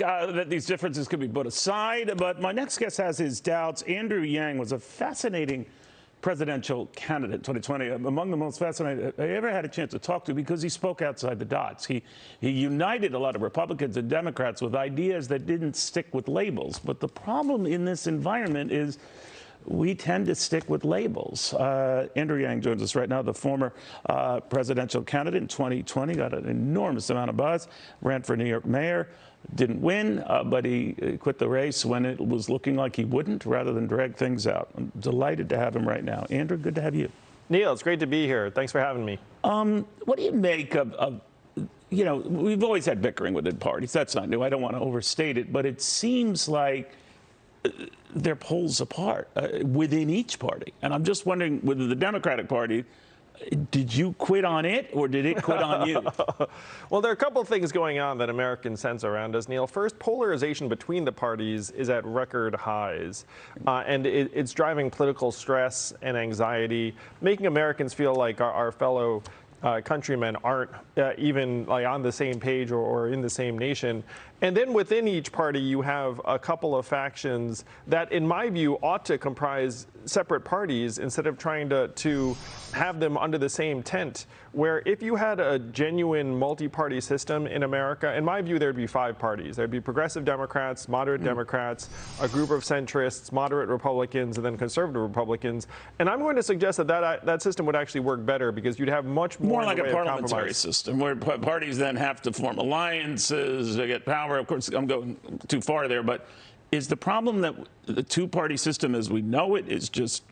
that these differences could be put aside, but my next guest has his doubts. Andrew Yang was a fascinating presidential candidate in 2020, among the most fascinating I ever had a chance to talk to, because he spoke outside the dots. He united a lot of Republicans and Democrats with ideas that didn't stick with labels. But the problem in this environment is we tend to stick with labels. Andrew Yang joins us right now, the former presidential candidate in 2020, got an enormous amount of buzz, ran for New York mayor, didn't win, but he quit the race when it was looking like he wouldn't, rather than drag things out. I'm delighted to have him right now. Andrew, good to have you. Neil, it's great to be here. Thanks for having me. What do you make of, you know, we've always had bickering within parties. That's not new. I don't want to overstate it, but it seems like they're poles apart within each party. And I'm just wondering, with the Democratic Party, did you quit on it, or did it quit on you? Well, there are a couple of things going on that Americans sense around us, Neil. First, polarization between the parties is at record highs, and it's driving political stress and anxiety, making Americans feel like our fellow countrymen aren't even like on the same page or in the same nation. And then within each party, you have a couple of factions that, in my view, ought to comprise separate parties instead of trying to have them under the same tent. Where if you had a genuine multi-party system in America, in my view, there'd be 5 parties. There'd be progressive Democrats, moderate Democrats, a group of centrists, moderate Republicans, and then conservative Republicans. And I'm going to suggest that system would actually work better, because you'd have much more like a parliamentary system, where parties then have to form alliances to get power. Of course, I'm going too far there, but is the problem that the two-party system as we know it is just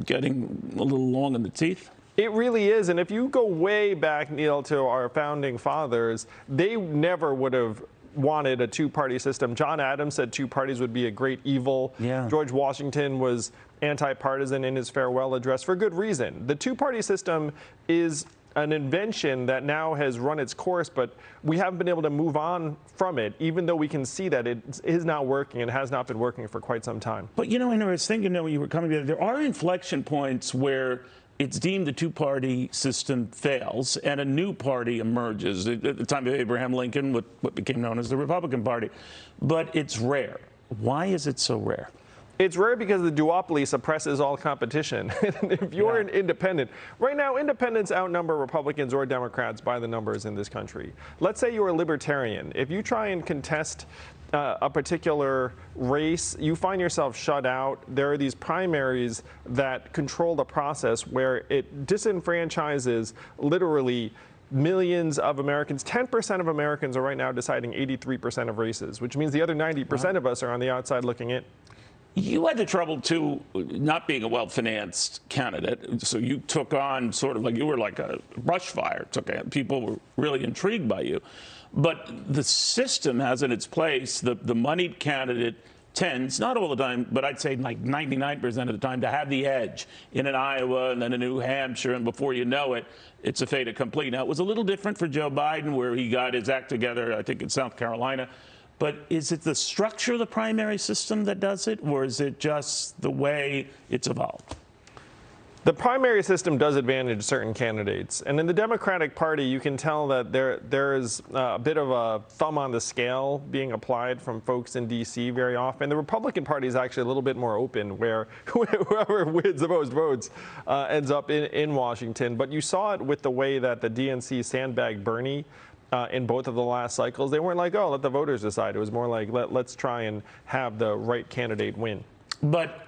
getting a little long in the teeth? It really is. And if you go way back, Neil, to our founding fathers, they never would have wanted a two-party system. John Adams said two parties would be a great evil. Yeah. George Washington was anti-partisan in his farewell address for good reason. The two-party system is an invention that now has run its course, but we haven't been able to move on from it, even though we can see that it is not working and has not been working for quite some time. But, you know, I was thinking when you were coming together, there are inflection points where it's deemed the two-party system fails and a new party emerges. At the time of Abraham Lincoln, what became known as the Republican Party. But it's rare. Why is it so rare? It's rare because the duopoly suppresses all competition. If you're an independent, right now independents outnumber Republicans or Democrats by the numbers in this country. Let's say you're a libertarian. If you try and contest a particular race, you find yourself shut out. There are these primaries that control the process where it disenfranchises literally millions of Americans. 10% of Americans are right now deciding 83% of races, which means the other 90% of us are on the outside looking in. You had the trouble, too, not being a well-financed candidate. So you took on sort of like you were like a brush fire. People were really intrigued by you. But the system has in its place the moneyed candidate tends, not all the time, but I'd say like 99% of the time, to have the edge in an Iowa and then a New Hampshire. And before you know it, it's a fait accompli. Now, it was a little different for Joe Biden, where he got his act together, I think, in South Carolina. But is it the structure of the primary system that does it, or is it just the way it's evolved? The primary system does advantage certain candidates. And in the Democratic Party, you can tell that there is a bit of a thumb on the scale being applied from folks in D.C. very often. The Republican Party is actually a little bit more open, where whoever wins the most votes ends up in Washington. But you saw it with the way that the DNC sandbagged Bernie in both of the last cycles. They weren't like, oh, let the voters decide. It was more like, let's try and have the right candidate win. But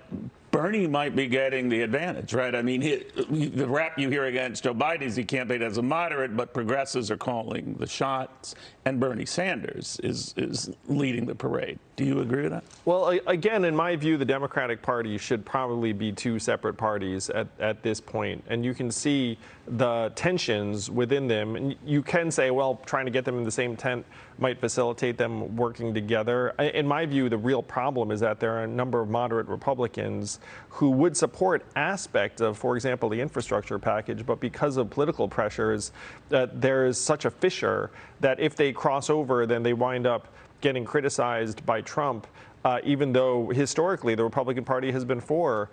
Bernie might be getting the advantage, right? I mean, the rap you hear against Joe Biden is he campaigned as a moderate, but progressives are calling the shots, and Bernie Sanders is leading the parade. Do you agree with that? Well, again, in my view, the Democratic Party should probably be two separate parties at this point. And you can see the tensions within them. And you can say, well, trying to get them in the same tent might facilitate them working together. In my view, the real problem is that there are a number of moderate Republicans who would support aspects of, for example, the infrastructure package, but because of political pressures, there is such a fissure that if they cross over, then they wind up getting criticized by Trump, even though historically the Republican Party has been for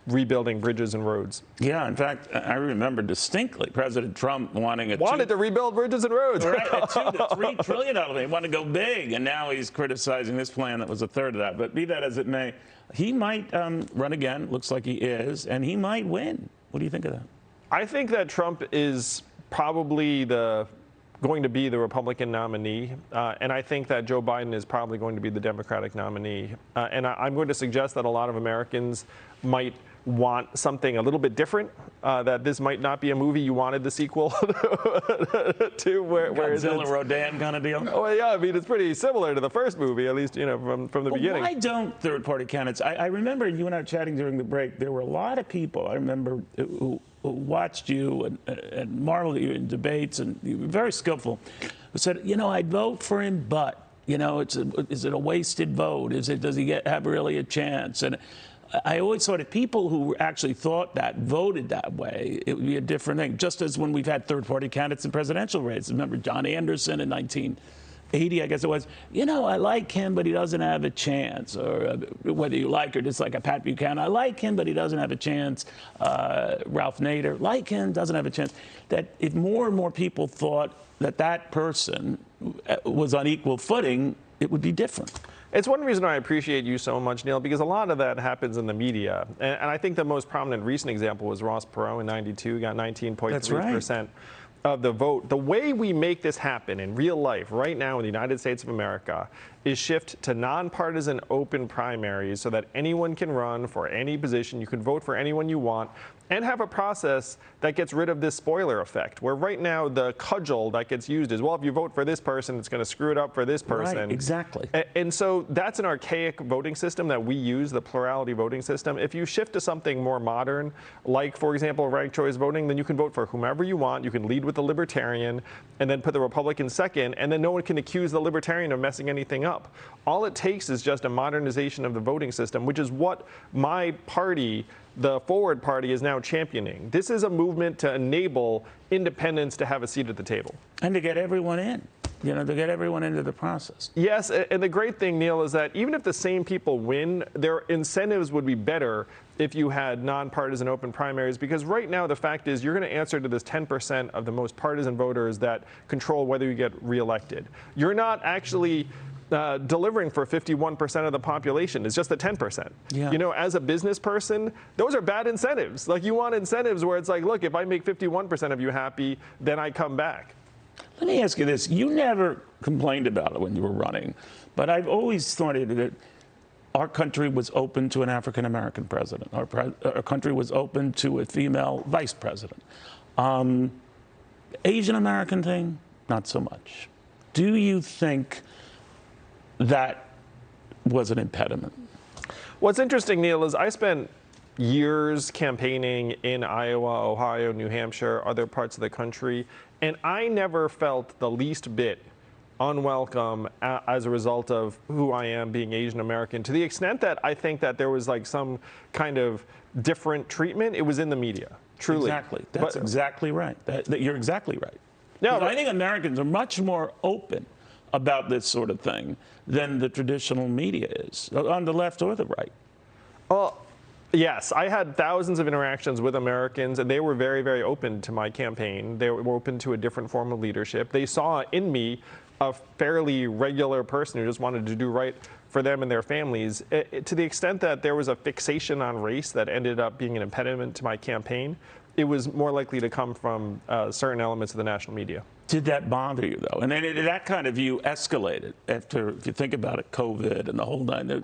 rebuilding bridges and roads. Yeah, in fact, I remember distinctly President Trump wanted to rebuild bridges and roads. Right, a $2 to $3 trillion he wanted to go big, and now he's criticizing this plan that was a third of that. But be that as it may, he might run again. Looks like he is, and he might win. What do you think of that? I think that Trump is probably going to be the Republican nominee, and I think that Joe Biden is probably going to be the Democratic nominee. And I'm going to suggest that a lot of Americans might want something a little bit different, that this might not be a movie you wanted the sequel to, where Godzilla Rodan kind of deal? Oh, yeah, I mean, it's pretty similar to the first movie, at least, from the beginning. Why don't third-party candidates? I remember you and I were chatting during the break. There were a lot of people, I remember, who watched you and marveled at you in debates, and you were very skillful, who said, I'd vote for him, but, is it a wasted vote? Does he have really a chance? And I always thought if people who actually thought that voted that way, it would be a different thing. Just as when we've had third-party candidates in presidential races. Remember John Anderson in 1980, I guess it was. I like him, but he doesn't have a chance. Or whether you like or dislike a Pat Buchanan, I like him, but he doesn't have a chance. Ralph Nader, like him, doesn't have a chance. That if more and more people thought that person was on equal footing, it would be different. It's one reason I appreciate you so much, Neil, because a lot of that happens in the media. And I think the most prominent recent example was Ross Perot in '92, got 19.3% of the vote. The way we make this happen in real life right now in the United States of America is shift to nonpartisan open primaries so that anyone can run for any position. You can vote for anyone you want, and have a process that gets rid of this spoiler effect, where right now the cudgel that gets used is, well, if you vote for this person, it's going to screw it up for this person. Right, exactly. And so that's an archaic voting system that we use, the plurality voting system. If you shift to something more modern, like, for example, ranked choice voting, then you can vote for whomever you want. You can lead with the Libertarian and then put the Republican second, and then no one can accuse the Libertarian of messing anything up. All it takes is just a modernization of the voting system, which is what my party, the Forward Party, is now championing. This is a movement to enable independents to have a seat at the table. And to get everyone in, to get everyone into the process. Yes, and the great thing, Neil, is that even if the same people win, their incentives would be better if you had nonpartisan open primaries, because right now the fact is you're going to answer to this 10% of the most partisan voters that control whether you get reelected. You're not actually delivering for 51% of the population. It's just the 10%. Yeah. As a business person, those are bad incentives. Like, you want incentives where it's like, look, if I make 51% of you happy, then I come back. Let me ask you this. You never complained about it when you were running, but I've always thought that our country was open to an African-American president. Our country was open to a female vice president. Asian-American thing, not so much. Do you think that was an impediment? What's interesting, Neil, is I spent years campaigning in Iowa, Ohio, New Hampshire, other parts of the country, and I never felt the least bit unwelcome as a result of who I am, being Asian American. To the extent that I think that there was like some kind of different treatment, it was in the media, truly. Exactly. That's exactly right. You're exactly right. No, I think Americans are much more open about this sort of thing than the traditional media is, on the left or the right. Well, yes, I had thousands of interactions with Americans, and they were very, very open to my campaign. They were open to a different form of leadership. They saw in me a fairly regular person who just wanted to do right for them and their families. To the extent that there was a fixation on race that ended up being an impediment to my campaign, it was more likely to come from certain elements of the national media. Did that bother you, though? And then that kind of view escalated after, if you think about it, COVID and the whole nine.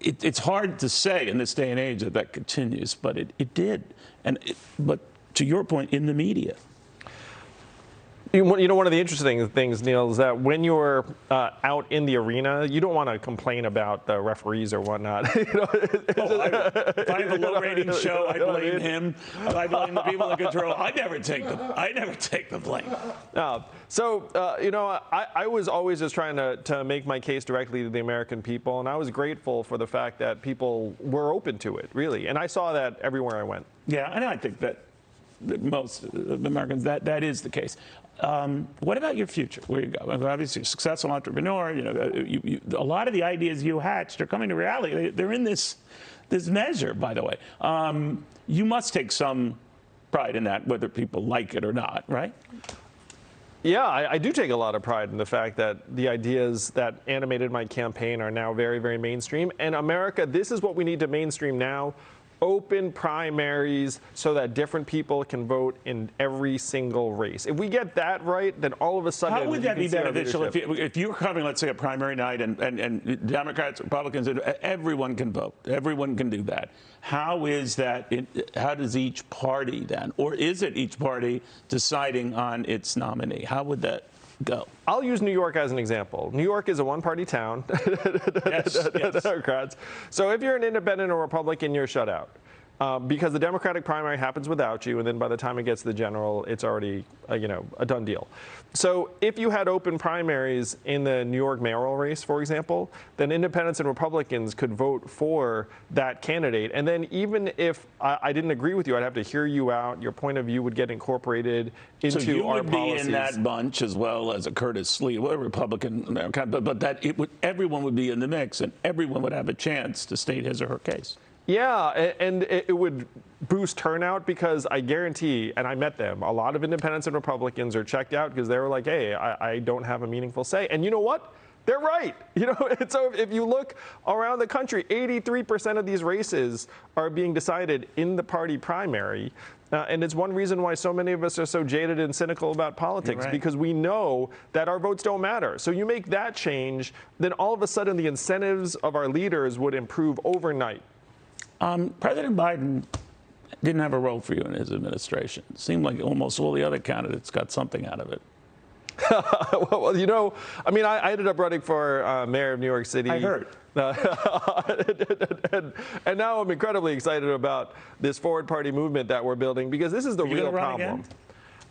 It's hard to say in this day and age that continues, but it did. But to your point, in the media. One of the interesting things, Neil, is that when you're out in the arena, you don't want to complain about the referees or whatnot. If I have a low-rating show, I blame him. If I blame the people in control, I never take the blame. I was always just trying to make my case directly to the American people, and I was grateful for the fact that people were open to it, really. And I saw that everywhere I went. Yeah, and I think that most Americans, that is the case. What about your future? Where you go? Obviously, you're a successful entrepreneur. A lot of the ideas you hatched are coming to reality. They're in this this measure, by the way. You must take some pride in that, whether people like it or not, right? Yeah, I do take a lot of pride in the fact that the ideas that animated my campaign are now very, very mainstream. And America, this is what we need to mainstream now. Open primaries so that different people can vote in every single race. If we get that right, then all of a sudden, how would that be beneficial leadership. if you were covering, let's say, a primary night and Democrats, Republicans, everyone can vote, everyone can do that? How is that? How does each party then, or is it each party deciding on its nominee? How would that go? I'll use New York as an example. New York is a one-party town, Yes. Democrats. So if you're an independent or Republican, you're shut out. Because the Democratic primary happens without you, and then by the time it gets to the general, it's already a done deal. So if you had open primaries in the New York mayoral race, for example, then independents and Republicans could vote for that candidate. And then even if I didn't agree with you, I'd have to hear you out. Your point of view would get incorporated into our policies. So you would be in that bunch as well as a Curtis Lee, a Republican, but that everyone would be in the mix, and everyone would have a chance to state his or her case. Yeah, and it would boost turnout because I guarantee, and I met them, a lot of independents and Republicans are checked out because they were like, hey, I don't have a meaningful say. And you know what? They're right. So if you look around the country, 83% of these races are being decided in the party primary. And it's one reason why so many of us are so jaded and cynical about politics, right, because we know that our votes don't matter. So you make that change, then all of a sudden the incentives of our leaders would improve overnight. President Biden didn't have a role for you in his administration. It seemed like almost all the other candidates got something out of it. Well, I ended up running for mayor of New York City. I heard. And now I'm incredibly excited about this forward party movement that we're building, because this is the real problem.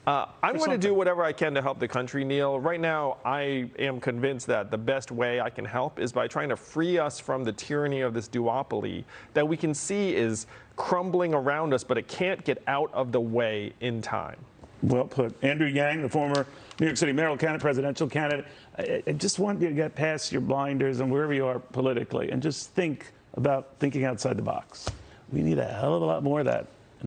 I'm going to do whatever I can to help the country, Neil. Right now, I am convinced that the best way I can help is by trying to free us from the tyranny of this duopoly that we can see is crumbling around us, but it can't get out of the way in time. Well put. Andrew Yang, the former New York City mayoral candidate, presidential candidate. I just want you to get past your blinders and wherever you are politically and just think about thinking outside the box. We need a hell of a lot more of that.